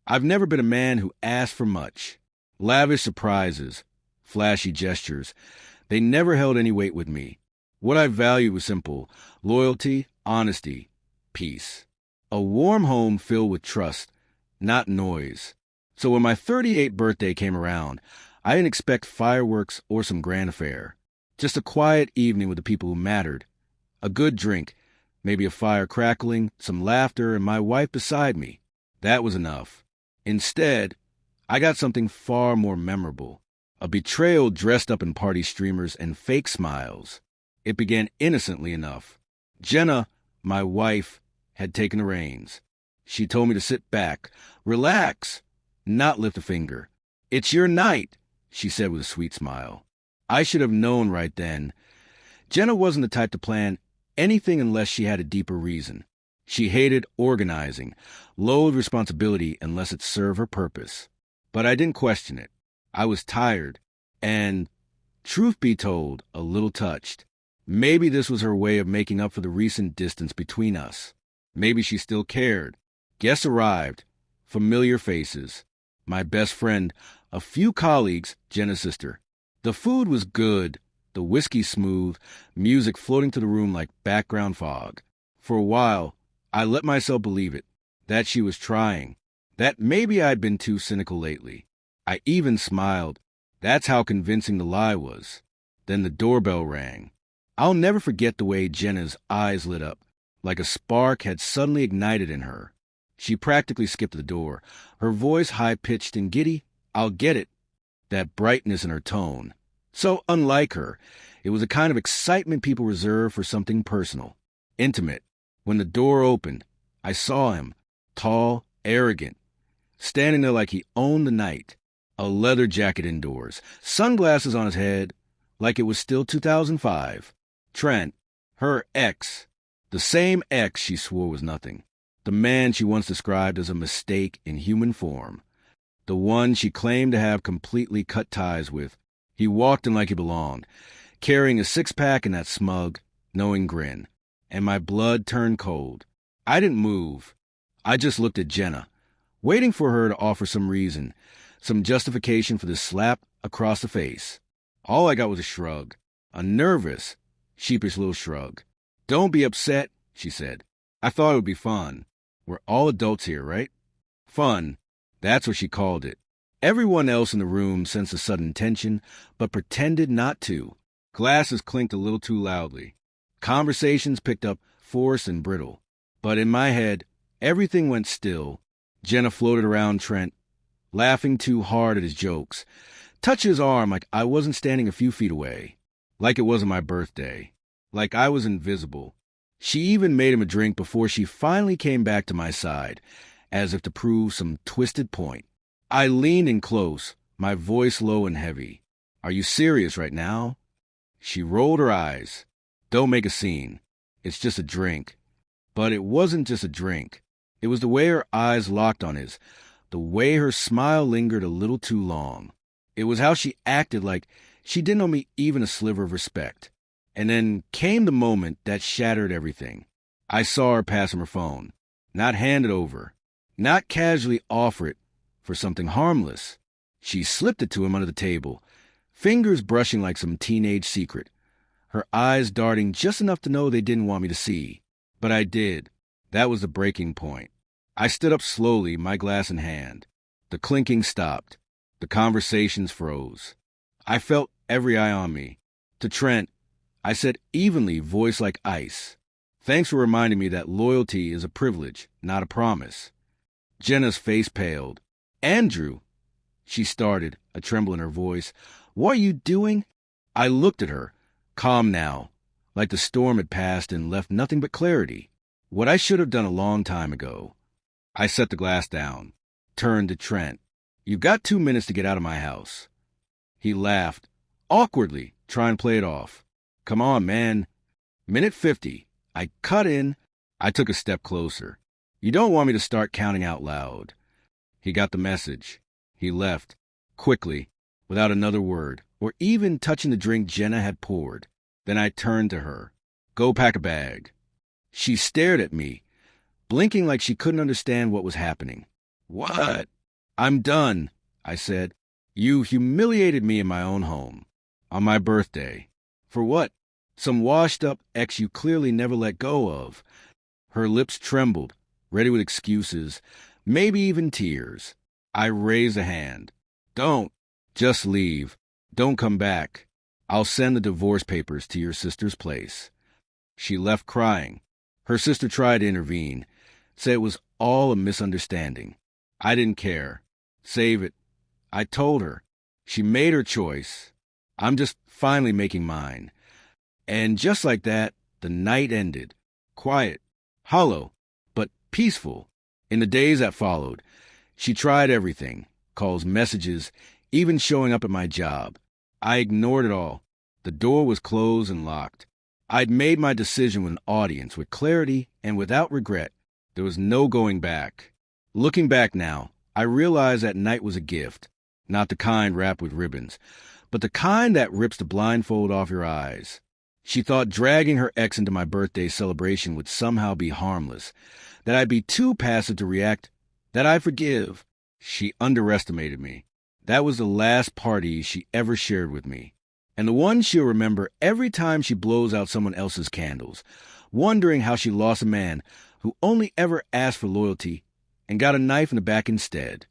I've never been a man who asked for much. Lavish surprises, flashy gestures, they never held any weight with me. What I valued was simple: loyalty, honesty, peace. A warm home filled with trust, not noise. So when my 38th birthday came around, I didn't expect fireworks or some grand affair. Just a quiet evening with the people who mattered. A good drink, maybe a fire crackling, some laughter, and my wife beside me. That was enough. Instead, I got something far more memorable. A betrayal dressed up in party streamers and fake smiles. It began innocently enough. Jenna, my wife, had taken the reins. She told me to sit back, relax, not lift a finger. "It's your night," she said with a sweet smile. I should have known right then. Jenna wasn't the type to plan anything unless she had a deeper reason. She hated organizing, loathed responsibility unless it served her purpose. But I didn't question it. I was tired and, truth be told, a little touched. Maybe this was her way of making up for the recent distance between us. Maybe she still cared. Guests arrived, familiar faces. My best friend, a few colleagues, Jenna's sister. The food was good, the whiskey smooth, music floating through the room like background fog. For a while, I let myself believe it, that she was trying, that maybe I'd been too cynical lately. I even smiled. That's how convincing the lie was. Then the doorbell rang. I'll never forget the way Jenna's eyes lit up, like a spark had suddenly ignited in her. She practically skipped the door, her voice high-pitched and giddy. "I'll get it." That brightness in her tone. So unlike her, it was a kind of excitement people reserve for something personal, intimate. When the door opened, I saw him, tall, arrogant, standing there like he owned the night. A leather jacket indoors, sunglasses on his head, like it was still 2005. Trent, her ex, the same ex she swore was nothing. The man she once described as a mistake in human form. The one she claimed to have completely cut ties with. He walked in like he belonged, carrying a six-pack and that smug, knowing grin. And my blood turned cold. I didn't move. I just looked at Jenna, waiting for her to offer some reason, some justification for this slap across the face. All I got was a shrug, a nervous, sheepish little shrug. "Don't be upset," she said. "I thought it would be fun. We're all adults here, right?" Fun. That's what she called it. Everyone else in the room sensed a sudden tension, but pretended not to. Glasses clinked a little too loudly. Conversations picked up forced and brittle. But in my head, everything went still. Jenna floated around Trent, laughing too hard at his jokes. Touched his arm like I wasn't standing a few feet away. Like it wasn't my birthday. Like I was invisible. She even made him a drink before she finally came back to my side, as if to prove some twisted point. I leaned in close, my voice low and heavy. "Are you serious right now?" She rolled her eyes. "Don't make a scene. It's just a drink." But it wasn't just a drink. It was the way her eyes locked on his, the way her smile lingered a little too long. It was how she acted like she didn't owe me even a sliver of respect. And then came the moment that shattered everything. I saw her pass him her phone. Not hand it over. Not casually offer it for something harmless. She slipped it to him under the table, fingers brushing like some teenage secret, her eyes darting just enough to know they didn't want me to see. But I did. That was the breaking point. I stood up slowly, my glass in hand. The clinking stopped. The conversations froze. I felt every eye on me. To Trent, I said evenly, voice like ice, "Thanks for reminding me that loyalty is a privilege, not a promise." Jenna's face paled. "Andrew," she started, a tremble in her voice, "what are you doing?" I looked at her, calm now, like the storm had passed and left nothing but clarity. What I should have done a long time ago. I set the glass down, turned to Trent. "You've got 2 minutes to get out of my house." He laughed, awkwardly, trying to play it off. "Come on, man." Minute 50. I cut in. I took a step closer. "You don't want me to start counting out loud." He got the message. He left, quickly, without another word, or even touching the drink Jenna had poured. Then I turned to her. "Go pack a bag." She stared at me, blinking like she couldn't understand what was happening. "What?" I'm done, I said. You humiliated me in my own home. On my birthday. For what? Some washed-up ex you clearly never let go of. Her lips trembled, ready with excuses, maybe even tears. I raised a hand. Don't. Just leave. Don't come back. I'll send the divorce papers to your sister's place. She left crying. Her sister tried to intervene, said it was all a misunderstanding. I didn't care. Save it. I told her. She made her choice. I'm just finally making mine. And just like that, the night ended. Quiet, hollow, but peaceful. In the days that followed, she tried everything. Calls, messages, even showing up at my job. I ignored it all. The door was closed and locked. I'd made my decision with an audience, with clarity and without regret. There was no going back. Looking back now, I realize that night was a gift. Not the kind wrapped with ribbons, but the kind that rips the blindfold off your eyes. She thought dragging her ex into my birthday celebration would somehow be harmless, that I'd be too passive to react, that I'd forgive. She underestimated me. That was the last party she ever shared with me, and the one she'll remember every time she blows out someone else's candles, wondering how she lost a man who only ever asked for loyalty and got a knife in the back instead.